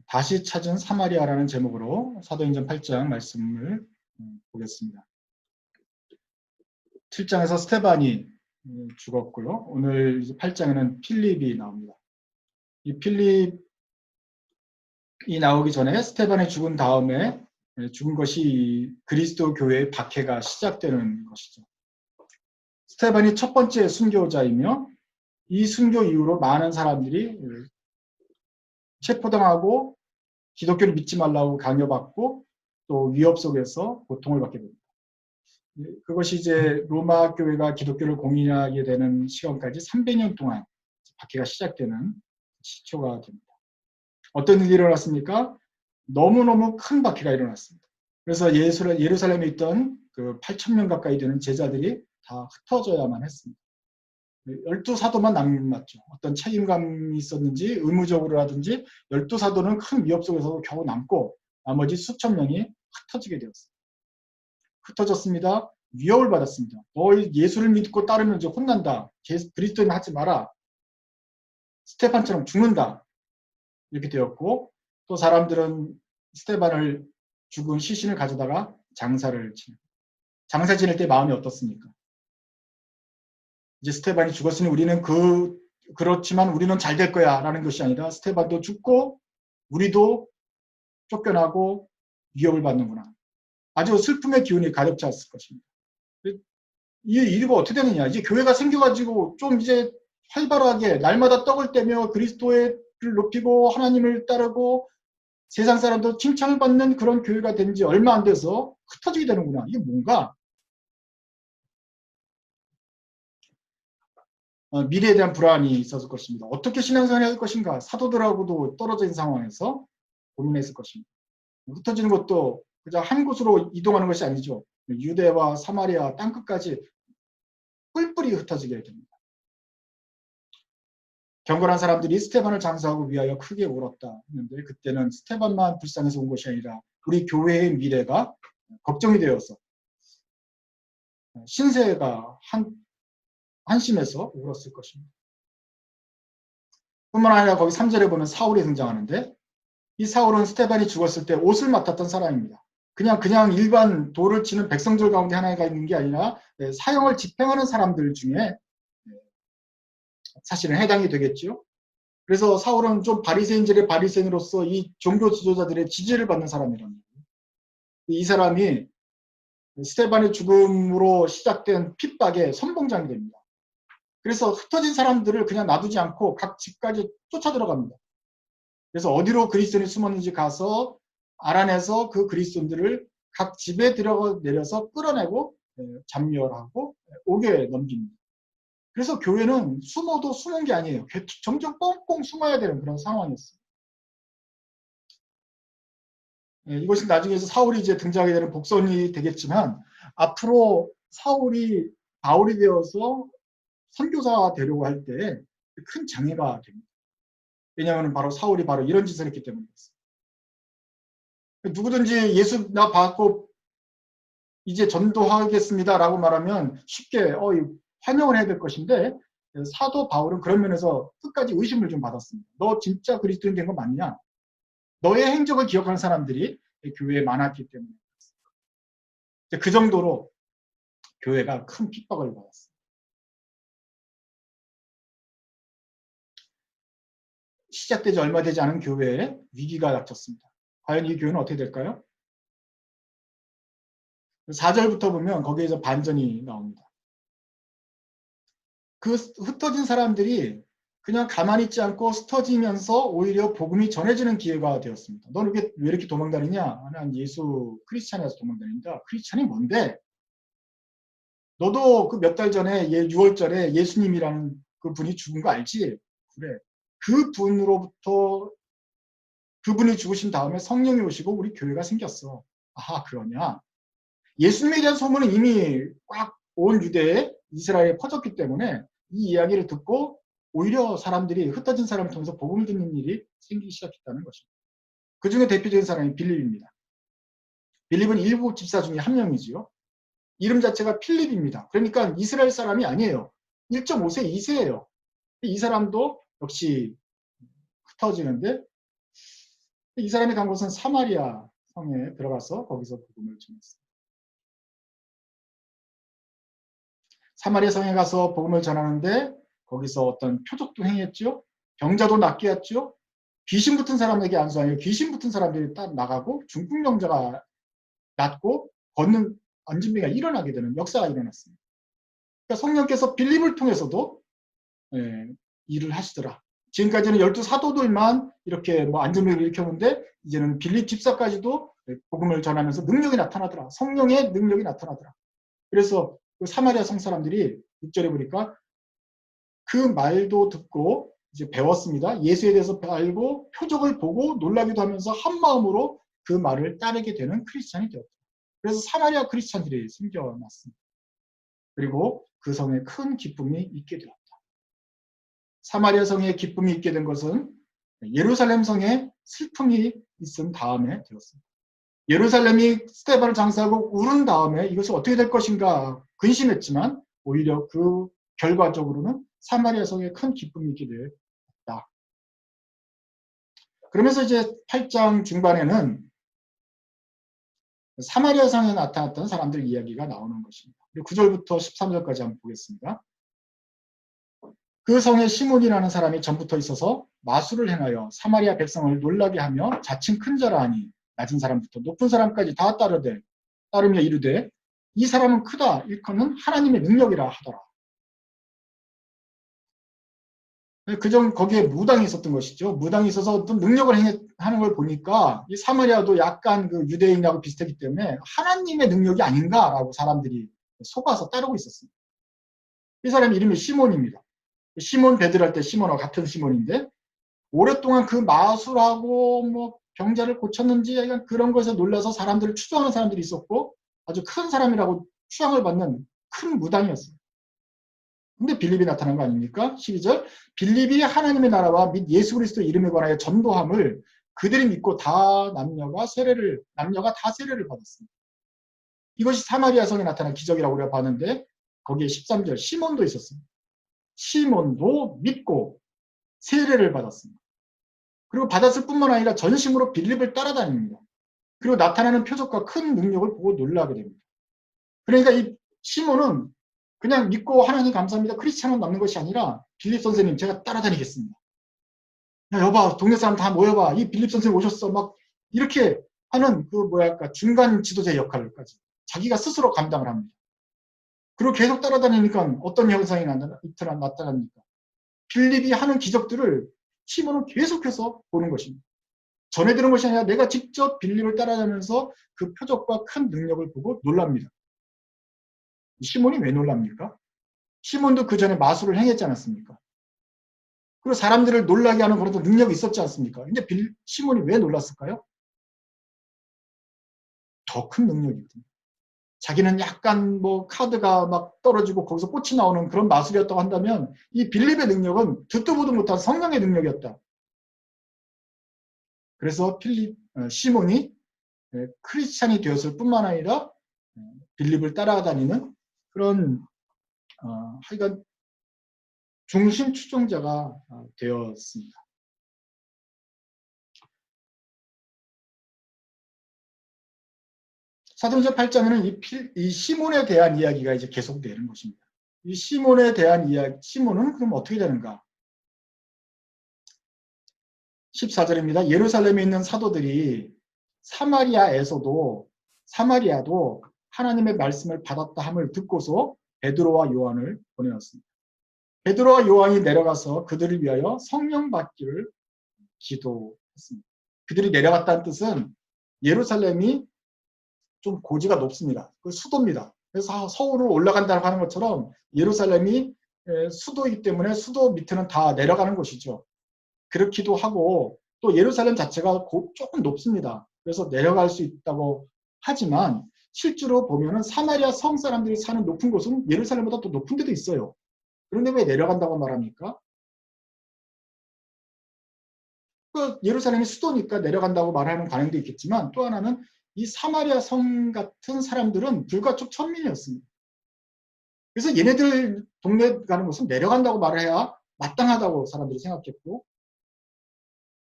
다시 찾은 사마리아라는 제목으로 사도행전 8장 말씀을 보겠습니다. 7장에서 스테반이 죽었고요. 오늘 8장에는 필립이 나옵니다. 이 필립이 나오기 전에 스테반이 죽은 다음에 죽은 것이 그리스도 교회의 박해가 시작되는 것이죠. 스테반이 첫 번째 순교자이며 이 순교 이후로 많은 사람들이 체포당하고 기독교를 믿지 말라고 강요받고 또 위협 속에서 고통을 받게 됩니다. 그것이 이제 로마 교회가 기독교를 공인하게 되는 시간까지 300년 동안 박해가 시작되는 시초가 됩니다. 어떤 일이 일어났습니까? 너무너무 큰 박해가 일어났습니다. 그래서 예루살렘에 있던 그 8,000명 가까이 되는 제자들이 다 흩어져야만 했습니다. 12사도만 남았죠. 어떤 책임감이 있었는지 의무적으로라든지 12사도는 큰 위협 속에서 겨우 남고 나머지 수천 명이 흩어지게 되었습니다. 흩어졌습니다. 위협을 받았습니다. 너 예수를 믿고 따르면 이제 혼난다. 그리스도인 하지 마라. 스테반처럼 죽는다. 이렇게 되었고 또 사람들은 스테반을 죽은 시신을 가져다가 장사를 지냅니다. 장사 지낼 때 마음이 어떻습니까? 이제 스테반이 죽었으니 우리는 그렇지만 우리는 잘 될 거야 라는 것이 아니라 스테반도 죽고 우리도 쫓겨나고 위협을 받는구나. 아주 슬픔의 기운이 가득 찼을 것입니다. 이 일이 어떻게 되느냐. 이제 교회가 생겨가지고 좀 이제 활발하게 날마다 떡을 떼며 그리스도를 높이고 하나님을 따르고 세상 사람도 칭찬을 받는 그런 교회가 된 지 얼마 안 돼서 흩어지게 되는구나. 이게 뭔가? 미래에 대한 불안이 있었을 것입니다. 어떻게 신앙생활을 할 것인가? 사도들하고도 떨어져 있는 상황에서 고민했을 것입니다. 흩어지는 것도 그냥 한 곳으로 이동하는 것이 아니죠. 유대와 사마리아 땅끝까지 뿔뿔이 흩어지게 됩니다. 경건한 사람들이 스테반을 장사하고 위하여 크게 울었다 했는데 그때는 스테반만 불쌍해서 온 것이 아니라 우리 교회의 미래가 걱정이 되어서 신세가 한심해서 울었을 것입니다. 뿐만 아니라 거기 3절에 보면 사울이 등장하는데 이 사울은 스테반이 죽었을 때 옷을 맡았던 사람입니다. 그냥 일반 돌을 치는 백성들 가운데 하나가 있는 게 아니라 사형을 집행하는 사람들 중에 사실은 해당이 되겠죠. 그래서 사울은 좀 바리새인들의 바리새인으로서 이 종교 지도자들의 지지를 받는 사람이랍니다. 이 사람이 스테반의 죽음으로 시작된 핍박의 선봉장이 됩니다. 그래서 흩어진 사람들을 그냥 놔두지 않고 각 집까지 쫓아 들어갑니다. 그래서 어디로 그리스도인이 숨었는지 가서 알아내서 그 그리스도인들을 각 집에 내려서 끌어내고 잡멸하고 옥에 넘깁니다. 그래서 교회는 숨어도 숨은 게 아니에요. 점점 꽁꽁 숨어야 되는 그런 상황이었어요. 이것이 나중에 사울이 이제 등장하게 되는 복선이 되겠지만 앞으로 사울이 바울이 되어서 선교사 되려고 할 때 큰 장애가 됩니다. 왜냐하면 바로 사울이 바로 이런 짓을 했기 때문이었어요. 누구든지 예수 나 받고 이제 전도하겠습니다라고 말하면 쉽게 환영을 해야 될 것인데 사도 바울은 그런 면에서 끝까지 의심을 좀 받았습니다. 너 진짜 그리스도인 된 거 맞냐? 너의 행적을 기억하는 사람들이 교회에 많았기 때문에 그 정도로 교회가 큰 핍박을 받았어요. 시작되지 얼마 되지 않은 교회에 위기가 닥쳤습니다. 과연 이 교회는 어떻게 될까요? 4절부터 보면 거기에서 반전이 나옵니다. 그 흩어진 사람들이 그냥 가만히 있지 않고 흩어지면서 오히려 복음이 전해지는 기회가 되었습니다. 너는 왜 이렇게 도망다니냐? 난 예수 크리스찬이라서 도망다닌다. 크리스찬이 뭔데? 너도 그 몇 달 전에 6월절에 예수님이라는 그 분이 죽은 거 알지? 그래. 그 분으로부터 그분이 죽으신 다음에 성령이 오시고 우리 교회가 생겼어. 아하, 그러냐? 예수님에 대한 소문은 이미 꽉 온 유대에 이스라엘에 퍼졌기 때문에 이 이야기를 듣고 오히려 사람들이 흩어진 사람을 통해서 복음을 듣는 일이 생기기 시작했다는 것입니다. 그 중에 대표적인 사람이 빌립입니다. 빌립은 일곱 집사 중에 한 명이지요. 이름 자체가 필립입니다. 그러니까 이스라엘 사람이 아니에요. 1.5세, 2세예요. 이 사람도 역시 흩어지는데 이 사람이 간 곳은 사마리아 성에 들어가서 거기서 복음을 전했어요. 사마리아 성에 가서 복음을 전하는데 거기서 어떤 표적도 행했죠. 병자도 낫게 했죠. 귀신 붙은 사람에게 안수하여 귀신 붙은 사람들이 딱 나가고 중풍병자가 낫고 걷는 안진병이 일어나게 되는 역사가 일어났습니다. 그러니까 성령께서 빌립을 통해서도 일을 하시더라. 지금까지는 12사도들만 이렇게 뭐 안전병을 일으켰는데 이제는 빌립 집사까지도 복음을 전하면서 능력이 나타나더라. 성령의 능력이 나타나더라. 그래서 그 사마리아 성 사람들이 6절에 보니까 그 말도 듣고 이제 배웠습니다. 예수에 대해서 알고 표적을 보고 놀라기도 하면서 한 마음으로 그 말을 따르게 되는 크리스찬이 되었다. 그래서 사마리아 크리스찬들이 생겨났습니다. 그리고 그 성에 큰 기쁨이 있게 되었다. 사마리아 성에 기쁨이 있게 된 것은 예루살렘 성에 슬픔이 있은 다음에 되었습니다. 예루살렘이 스데반을 장사하고 울은 다음에 이것이 어떻게 될 것인가 근심했지만 오히려 그 결과적으로는 사마리아 성에 큰 기쁨이 있게 되었다. 그러면서 이제 8장 중반에는 사마리아 성에 나타났던 사람들 이야기가 나오는 것입니다. 9절부터 13절까지 한번 보겠습니다. 그 성에 시몬이라는 사람이 전부터 있어서 마술을 행하여 사마리아 백성을 놀라게 하며 자칭 큰 자라 하니 낮은 사람부터 높은 사람까지 다 따르며 이르되 이 사람은 크다 일컫는 하나님의 능력이라 하더라. 그전 거기에 무당이 있었던 것이죠. 무당이 있어서 어떤 능력을 하는 걸 보니까 이 사마리아도 약간 그 유대인하고 비슷했기 때문에 하나님의 능력이 아닌가라고 사람들이 속아서 따르고 있었습니다. 이 사람 이름이 시몬입니다. 시몬 베드로할 때 시몬하고 같은 시몬인데 오랫동안 그 마술하고 뭐 병자를 고쳤는지 그런 것에 놀라서 사람들을 추종하는 사람들이 있었고 아주 큰 사람이라고 추앙을 받는 큰 무당이었어요. 근데 빌립이 나타난 거 아닙니까? 12절 빌립이 하나님의 나라와 및 예수 그리스도 이름에 관하여 전도함을 그들이 믿고 남녀가 다 세례를 받았습니다. 이것이 사마리아 성에 나타난 기적이라고 우리가 봤는데 거기에 13절 시몬도 있었습니다. 시몬도 믿고 세례를 받았습니다. 그리고 받았을 뿐만 아니라 전심으로 빌립을 따라다닙니다. 그리고 나타나는 표적과 큰 능력을 보고 놀라게 됩니다. 그러니까 이 시몬은 그냥 믿고 하나님 감사합니다. 크리스찬으로 남는 것이 아니라 빌립 선생님 제가 따라다니겠습니다. 야 여봐 동네 사람 다 모여봐. 이 빌립 선생님 오셨어. 막 이렇게 하는 그 중간 지도자의 역할까지 자기가 스스로 감당을 합니다. 그리고 계속 따라다니니까 어떤 현상이 나타납니까? 빌립이 하는 기적들을 시몬은 계속해서 보는 것입니다. 전해 들은 것이 아니라 내가 직접 빌립을 따라다니면서 그 표적과 큰 능력을 보고 놀랍니다. 시몬이 왜 놀랍니까? 시몬도 그 전에 마술을 행했지 않았습니까? 그리고 사람들을 놀라게 하는 그런 능력이 있었지 않습니까? 근데 시몬이 왜 놀랐을까요? 더 큰 능력이거든요. 자기는 약간 뭐 카드가 막 떨어지고 거기서 꽃이 나오는 그런 마술이었다고 한다면 이 빌립의 능력은 듣도 보도 못한 성령의 능력이었다. 그래서 시몬이 크리스찬이 되었을 뿐만 아니라 빌립을 따라다니는 그런 하여간 중심 추종자가 되었습니다. 사도행전 8장에는 이 시몬에 대한 이야기가 이제 계속되는 것입니다. 이 시몬에 대한 이야기, 시몬은 그럼 어떻게 되는가? 14절입니다. 예루살렘에 있는 사도들이 사마리아도 하나님의 말씀을 받았다 함을 듣고서 베드로와 요한을 보내었습니다. 베드로와 요한이 내려가서 그들을 위하여 성령 받기를 기도했습니다. 그들이 내려갔다는 뜻은 예루살렘이 좀 고지가 높습니다. 그 수도입니다. 그래서 서울을 올라간다고 하는 것처럼 예루살렘이 수도이기 때문에 수도 밑에는 다 내려가는 곳이죠. 그렇기도 하고 또 예루살렘 자체가 조금 높습니다. 그래서 내려갈 수 있다고 하지만 실제로 보면은 사마리아 성 사람들이 사는 높은 곳은 예루살렘보다 더 높은 데도 있어요. 그런데 왜 내려간다고 말합니까? 예루살렘이 수도니까 내려간다고 말하는 관행도 있겠지만 또 하나는 이 사마리아 성 같은 사람들은 불가촉 천민이었습니다. 그래서 얘네들 동네 가는 곳은 내려간다고 말해야 마땅하다고 사람들이 생각했고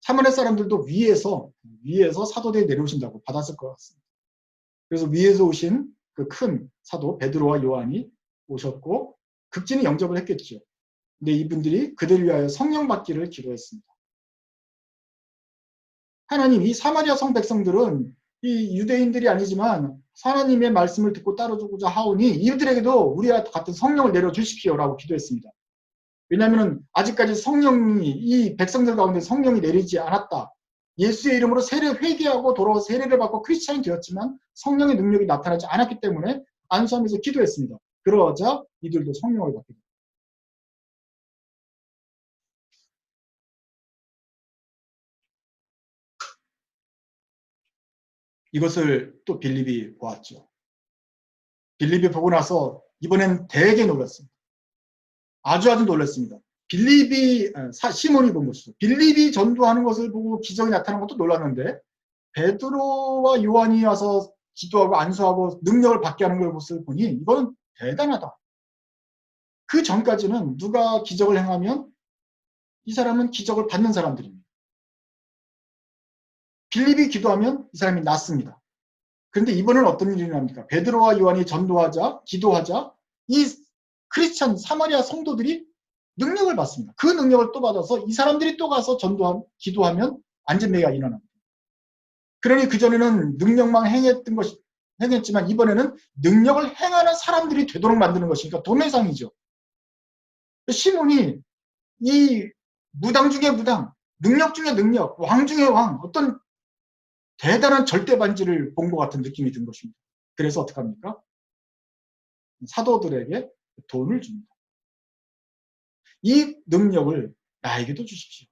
사마리아 사람들도 위에서 사도들이 내려오신다고 받았을 것 같습니다. 그래서 위에서 오신 그 큰 사도 베드로와 요한이 오셨고 극진히 영접을 했겠죠. 근데 이분들이 그들 위하여 성령 받기를 기도했습니다. 하나님, 이 사마리아 성 백성들은 이 유대인들이 아니지만 하나님의 말씀을 듣고 따르고자 하오니 이들에게도 우리와 같은 성령을 내려주십시오라고 기도했습니다. 왜냐하면 아직까지 성령이 이 백성들 가운데 성령이 내리지 않았다. 예수의 이름으로 세례 회개하고 돌아와서 세례를 받고 크리스찬이 되었지만 성령의 능력이 나타나지 않았기 때문에 안수하면서 기도했습니다. 그러자 이들도 성령을 받게 됩니다. 이것을 또 빌립이 보았죠. 빌립이 보고 나서 이번엔 되게 놀랐습니다. 아주 놀랐습니다. 시몬이 본 것이죠. 빌립이 전도하는 것을 보고 기적이 나타난 것도 놀랐는데 베드로와 요한이 와서 기도하고 안수하고 능력을 받게 하는 것을 보니 이건 대단하다. 그 전까지는 누가 기적을 행하면 이 사람은 기적을 받는 사람들입니다. 빌립이 기도하면 이 사람이 낫습니다. 그런데 이번에는 어떤 일이 일어납니까? 베드로와 요한이 전도하자, 기도하자 이 크리스찬 사마리아 성도들이 능력을 받습니다. 그 능력을 또 받아서 이 사람들이 또 가서 기도하면 안전매가 일어납니다. 그러니 그전에는 능력만 행했지만 이번에는 능력을 행하는 사람들이 되도록 만드는 것이니까 도매상이죠. 시몬이 이 무당 중에 무당, 능력 중에 능력, 왕 중에 왕, 어떤 대단한 절대반지를 본 것 같은 느낌이 든 것입니다. 그래서 어떻게 합니까? 사도들에게 돈을 줍니다. 이 능력을 나에게도 주십시오.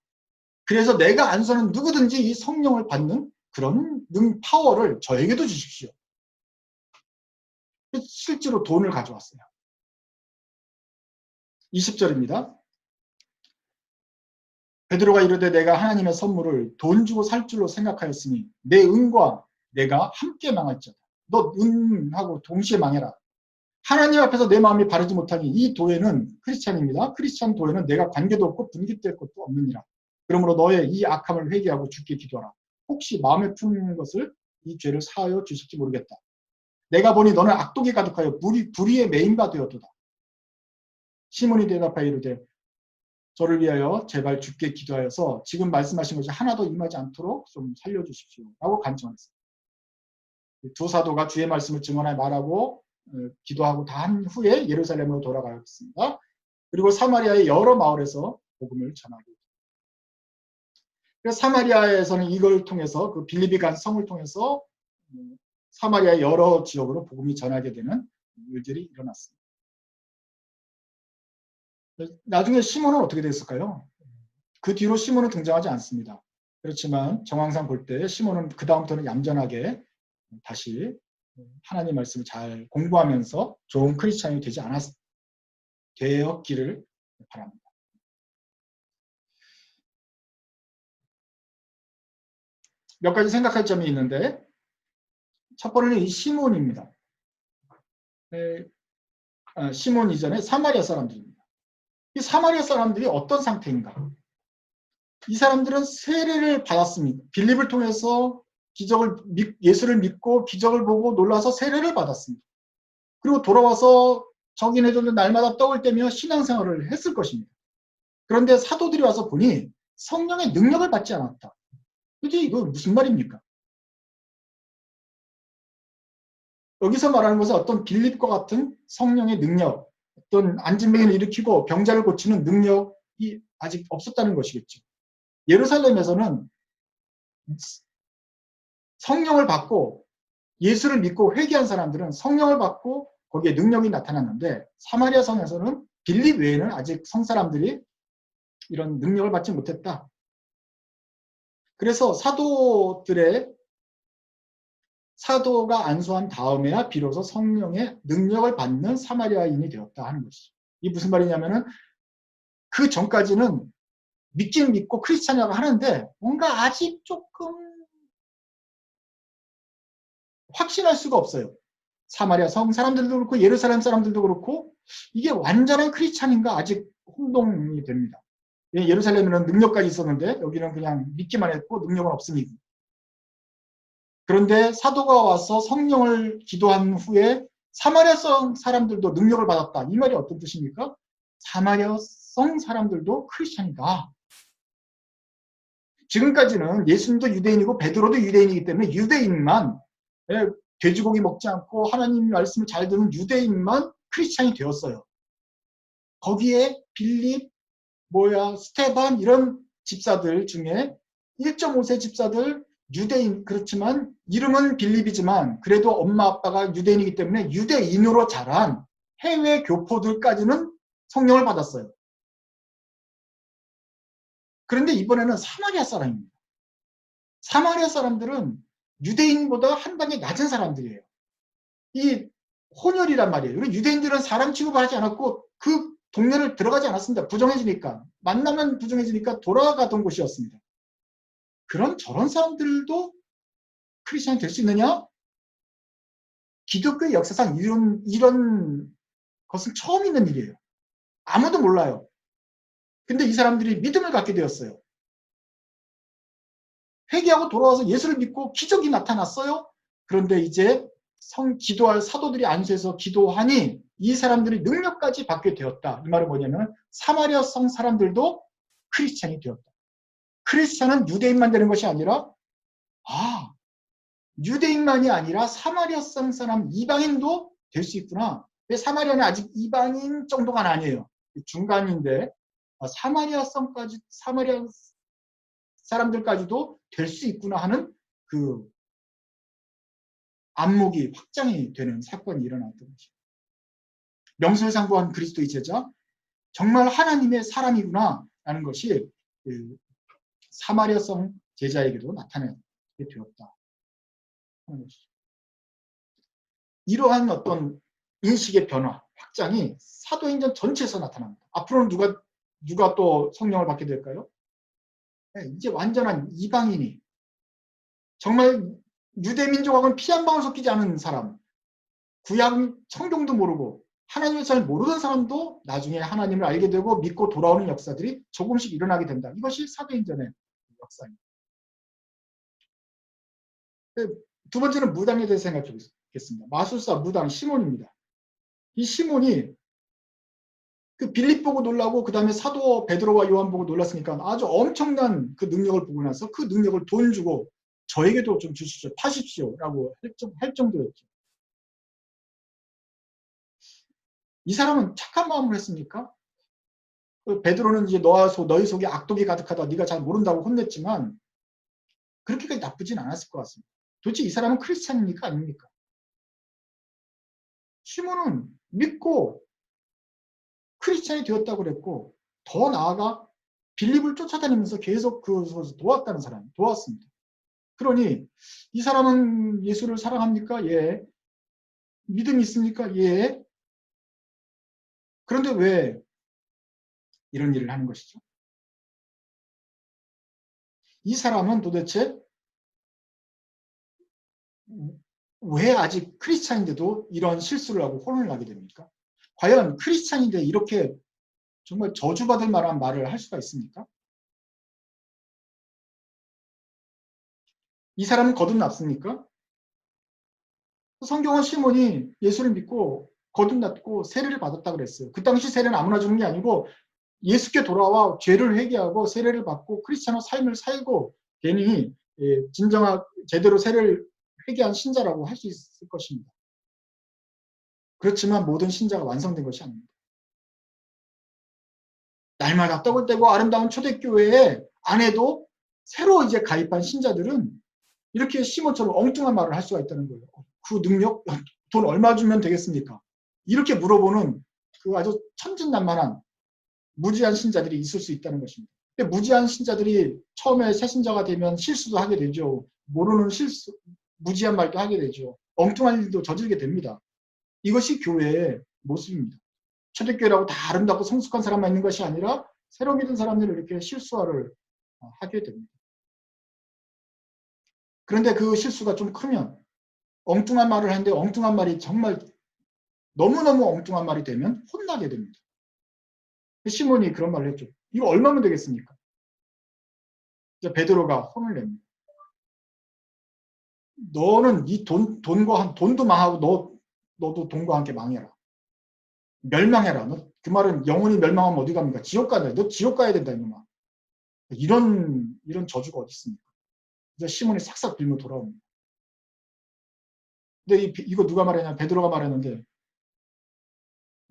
그래서 내가 안수하는 누구든지 이 성령을 받는 그런 파워를 저에게도 주십시오. 실제로 돈을 가져왔어요. 20절입니다. 베드로가 이르되 내가 하나님의 선물을 돈 주고 살 줄로 생각하였으니 내 은과 내가 함께 망할지어다. 너 은하고 동시에 망해라. 하나님 앞에서 내 마음이 바르지 못하니 이 도에는 크리스찬입니다. 크리스찬 도에는 내가 관계도 없고 분깃될 것도 없느니라. 그러므로 너의 이 악함을 회개하고 주께 기도하라. 혹시 마음에 품는 것을 이 죄를 사하여 주실지 모르겠다. 내가 보니 너는 악독이 가득하여 불의의 메인바 되었도다. 시몬이 대답하여 이르되 저를 위하여 제발 주께 기도하여서 지금 말씀하신 것이 하나도 임하지 않도록 좀 살려주십시오. 라고 간청했습니다. 두 사도가 주의 말씀을 증언하여 말하고 기도하고 다 한 후에 예루살렘으로 돌아가겠습니다. 그리고 사마리아의 여러 마을에서 복음을 전하게 됩니다. 그래서 사마리아에서는 이걸 통해서 그 빌립이 간 성을 통해서 사마리아의 여러 지역으로 복음이 전하게 되는 일들이 일어났습니다. 나중에 시몬은 어떻게 됐을까요? 그 뒤로 시몬은 등장하지 않습니다. 그렇지만 정황상 볼 때 시몬은 그 다음부터는 얌전하게 다시 하나님 말씀을 잘 공부하면서 좋은 크리스찬이 되었기를 바랍니다. 몇 가지 생각할 점이 있는데 첫 번째는 이 시몬입니다. 시몬 이전에 사마리아 사람들입니다. 이 사마리아 사람들이 어떤 상태인가? 이 사람들은 세례를 받았습니다. 빌립을 통해서 예수를 믿고 기적을 보고 놀라서 세례를 받았습니다. 그리고 돌아와서 정인해줬는 날마다 떡을 떼며 신앙생활을 했을 것입니다. 그런데 사도들이 와서 보니 성령의 능력을 받지 않았다. 도대체 이거 무슨 말입니까? 여기서 말하는 것은 어떤 빌립과 같은 성령의 능력, 어떤 안진뱅이를 일으키고 병자를 고치는 능력이 아직 없었다는 것이겠죠. 예루살렘에서는 성령을 받고 예수를 믿고 회개한 사람들은 성령을 받고 거기에 능력이 나타났는데 사마리아 성에서는 빌립 외에는 아직 성사람들이 이런 능력을 받지 못했다. 그래서 사도가 안수한 다음에야 비로소 성령의 능력을 받는 사마리아인이 되었다 하는 것이죠. 이게 무슨 말이냐면은 그 전까지는 믿긴 믿고 크리스찬이라고 하는데 뭔가 아직 조금 확신할 수가 없어요. 사마리아 성 사람들도 그렇고 예루살렘 사람들도 그렇고 이게 완전한 크리스찬인가 아직 혼동이 됩니다. 예루살렘에는 능력까지 있었는데 여기는 그냥 믿기만 했고 능력은 없으니. 그런데 사도가 와서 성령을 기도한 후에 사마리아성 사람들도 능력을 받았다. 이 말이 어떤 뜻입니까? 사마리아성 사람들도 크리스찬이다. 지금까지는 예수님도 유대인이고 베드로도 유대인이기 때문에 유대인만, 돼지고기 먹지 않고 하나님 말씀을 잘 듣는 유대인만 크리스찬이 되었어요. 거기에 빌립, 스테반 이런 집사들 중에 1.5세 집사들 유대인, 그렇지만 이름은 빌립이지만 그래도 엄마 아빠가 유대인이기 때문에 유대인으로 자란 해외 교포들까지는 성령을 받았어요. 그런데 이번에는 사마리아 사람입니다. 사마리아 사람들은 유대인보다 한 단계 낮은 사람들이에요. 이 혼혈이란 말이에요. 유대인들은 사람 취급을 하지 않았고 그 동네를 들어가지 않았습니다. 부정해지니까. 만나면 부정해지니까 돌아가던 곳이었습니다. 그런 저런 사람들도 크리스천이 될 수 있느냐? 기독교의 역사상 이런 것은 처음 있는 일이에요. 아무도 몰라요. 근데 이 사람들이 믿음을 갖게 되었어요. 회개하고 돌아와서 예수를 믿고 기적이 나타났어요. 그런데 이제 기도할 사도들이 안수해서 기도하니 이 사람들이 능력까지 받게 되었다. 이 말은 뭐냐면 사마리아 성 사람들도 크리스찬이 되었다. 크리스찬은 유대인만 되는 것이 아니라 유대인만이 아니라 사마리아 성 사람 이방인도 될 수 있구나. 사마리아는 아직 이방인 정도가 아니에요. 중간인데 사마리아 사람들까지도 될 수 있구나 하는 그 안목이 확장이 되는 사건이 일어났던 거죠. 명설상부한 그리스도의 제자, 정말 하나님의 사람이구나 라는 것이 그 사마리아성 제자에게도 나타나게 되었다 하는 것이죠. 이러한 어떤 인식의 변화, 확장이 사도행전 전체에서 나타납니다. 앞으로는 누가 또 성령을 받게 될까요? 네, 이제 완전한 이방인이, 정말 유대민족하고는 피 한 방울 섞이지 않은 사람, 구약 성경도 모르고 하나님을 잘 모르는 사람도 나중에 하나님을 알게 되고 믿고 돌아오는 역사들이 조금씩 일어나게 된다. 이것이 사도행전의 역사입니다. 두 번째는 무당에 대해서 생각해 보겠습니다. 마술사 무당 시몬입니다. 이 시몬이 그 빌립 보고 놀라고 그 다음에 사도 베드로와 요한 보고 놀랐으니까 아주 엄청난 그 능력을 보고 나서 그 능력을 돈 주고 저에게도 좀 주십시오, 파십시오 라고 할 정도였죠. 이 사람은 착한 마음으로 했습니까? 베드로는 이제 너희 속에 악독이 가득하다, 네가 잘 모른다고 혼냈지만 그렇게까지 나쁘진 않았을 것 같습니다. 도대체 이 사람은 크리스찬입니까? 아닙니까? 시몬은 믿고 크리스찬이 되었다고 그랬고 더 나아가 빌립을 쫓아다니면서 계속 그곳에서 도왔습니다. 그러니 이 사람은 예수를 사랑합니까? 예. 믿음이 있습니까? 예. 그런데 왜 이런 일을 하는 것이죠? 이 사람은 도대체 왜 아직 크리스찬인데도 이런 실수를 하고 혼을 나게 됩니까? 과연 크리스찬인데 이렇게 정말 저주받을 만한 말을 할 수가 있습니까? 이 사람은 거듭났습니까? 성경은 시몬이 예수를 믿고 거듭났고 세례를 받았다고 그랬어요. 그 당시 세례는 아무나 주는 게 아니고 예수께 돌아와 죄를 회개하고 세례를 받고 크리스찬의 삶을 살고 괜히 진정한 제대로 세례를 회개한 신자라고 할 수 있을 것입니다. 그렇지만 모든 신자가 완성된 것이 아닙니다. 날마다 떡을 떼고 아름다운 초대교회에 안에도 새로 이제 가입한 신자들은 이렇게 시몬처럼 엉뚱한 말을 할 수가 있다는 거예요. 그 능력? 돈 얼마 주면 되겠습니까? 이렇게 물어보는 그 아주 천진난만한 무지한 신자들이 있을 수 있다는 것입니다. 근데 무지한 신자들이 처음에 새 신자가 되면 실수도 하게 되죠. 모르는 무지한 말도 하게 되죠. 엉뚱한 일도 저지르게 됩니다. 이것이 교회의 모습입니다. 초대교회라고 다 아름답고 성숙한 사람만 있는 것이 아니라 새로 믿은 사람들은 이렇게 실수를 하게 됩니다. 그런데 그 실수가 좀 크면 엉뚱한 말을 하는데 엉뚱한 말이 정말 너무너무 엉뚱한 말이 되면 혼나게 됩니다. 시몬이 그런 말을 했죠. 이거 얼마면 되겠습니까? 이제 베드로가 혼을 냅니다. 너는 이 돈도 망하고 너도 돈과 함께 망해라. 멸망해라. 너 그 말은 영혼이 멸망하면 어디 갑니까? 지옥 가야 돼. 너 지옥 가야 된다 이놈아. 이런 저주가 어디 있습니까? 이제 시몬이 싹싹 빌며 돌아옵니다. 근데 이거 누가 말했냐? 베드로가 말했는데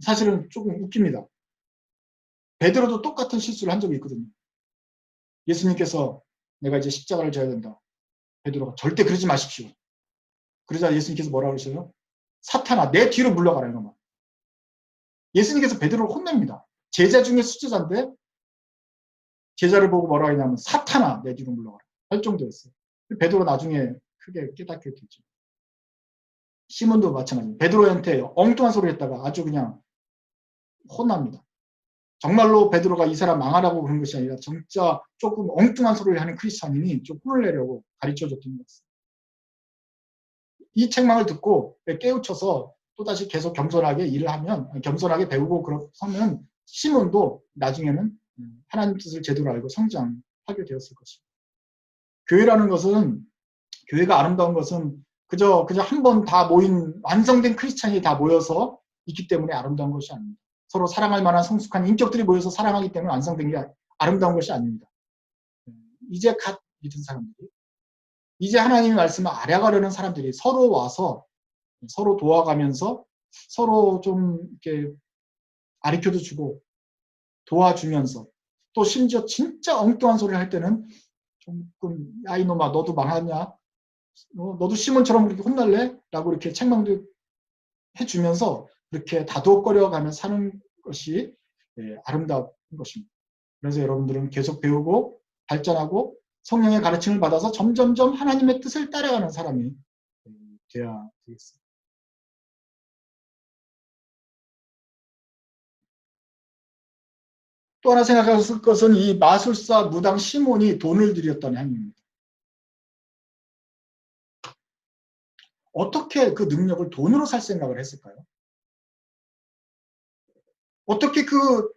사실은 조금 웃깁니다. 베드로도 똑같은 실수를 한 적이 있거든요. 예수님께서 내가 이제 십자가를 져야 된다. 베드로가 절대 그러지 마십시오. 그러자 예수님께서 뭐라 그러셔요? 사탄아 내 뒤로 물러가라 이놈아. 예수님께서 베드로를 혼냅니다. 제자 중에 수제자인데 제자를 보고 뭐라 하냐면 사탄아 내 뒤로 물러가라 할 정도였어요. 베드로 나중에 크게 깨닫게 되죠. 시몬도 마찬가지입니다. 베드로한테 엉뚱한 소리 했다가 아주 그냥 혼납니다. 정말로 베드로가 이 사람 망하라고 그런 것이 아니라 진짜 조금 엉뚱한 소리를 하는 크리스찬인이 좀 혼을 내려고 가르쳐줬던 것입니다. 이 책망을 듣고 깨우쳐서 또다시 계속 겸손하게 일을 하면 겸손하게 배우고 그러면 시몬도 나중에는 하나님 뜻을 제대로 알고 성장하게 되었을 것입니다. 교회라는 것은 교회가 아름다운 것은 그저 한 번 다 모인 완성된 크리스찬이 다 모여서 있기 때문에 아름다운 것이 아닙니다. 서로 사랑할 만한 성숙한 인격들이 모여서 사랑하기 때문에 완성된 게 아름다운 것이 아닙니다. 이제 갓 믿은 사람들이 이제 하나님의 말씀을 알아가려는 사람들이 서로 와서 서로 도와가면서 서로 좀 이렇게 가르쳐도 주고 도와주면서 또 심지어 진짜 엉뚱한 소리를 할 때는 조금 야 이놈아 너도 망하냐 너도 시몬처럼 그렇게 혼날래? 라고 이렇게 책망도 해주면서 그렇게 다독거려가며 사는 것이 아름다운 것입니다. 그래서 여러분들은 계속 배우고 발전하고 성령의 가르침을 받아서 점점점 하나님의 뜻을 따라가는 사람이 되어야 되겠습니다. 또 하나 생각할 것은 이 마술사 무당 시몬이 돈을 들였던 행위입니다. 어떻게 그 능력을 돈으로 살 생각을 했을까요? 어떻게 그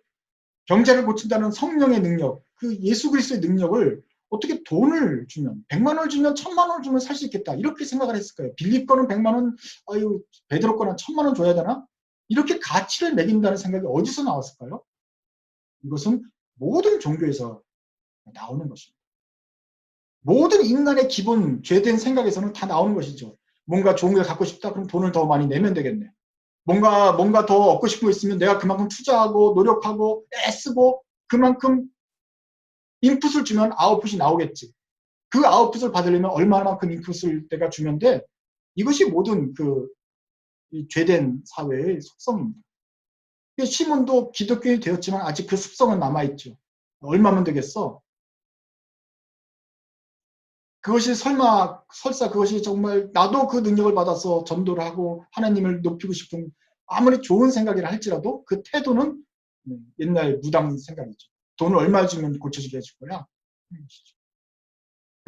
병자를 고친다는 성령의 능력, 그 예수 그리스도의 능력을 어떻게 돈을 주면 100만 원을 주면 1000만 원을 주면 살 수 있겠다 이렇게 생각을 했을까요? 빌립 거는 100만 원, 아유 베드로 거는 1000만 원 줘야 되나? 이렇게 가치를 매긴다는 생각이 어디서 나왔을까요? 이것은 모든 종교에서 나오는 것입니다. 모든 인간의 기본 죄된 생각에서는 다 나오는 것이죠. 뭔가 좋은 걸 갖고 싶다 그럼 돈을 더 많이 내면 되겠네. 뭔가 더 얻고 싶은 거 있으면 내가 그만큼 투자하고 노력하고 애쓰고 그만큼 인풋을 주면 아웃풋이 나오겠지. 그 아웃풋을 받으려면 얼마만큼 인풋을 내가 주면 돼. 이것이 모든 이 죄된 사회의 속성입니다. 시몬도 기독교인이 되었지만 아직 그 습성은 남아있죠. 얼마면 되겠어? 그것이 설사 그것이 정말 나도 그 능력을 받아서 전도를 하고 하나님을 높이고 싶은 아무리 좋은 생각이라 할지라도 그 태도는 옛날 무당 생각이죠. 돈을 얼마 주면 고쳐지게 해줄 거야.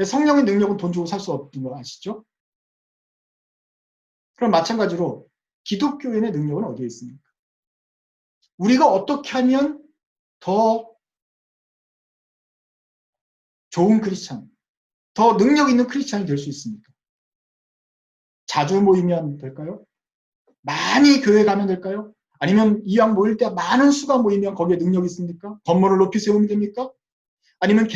성령의 능력은 돈 주고 살 수 없는 거 아시죠? 그럼 마찬가지로 기독교인의 능력은 어디에 있습니까? 우리가 어떻게 하면 더 좋은 크리스찬, 더 능력 있는 크리스찬이 될 수 있습니까? 자주 모이면 될까요? 많이 교회 가면 될까요? 아니면 이왕 모일 때 많은 수가 모이면 거기에 능력이 있습니까? 건물을 높이 세우면 됩니까? 아니면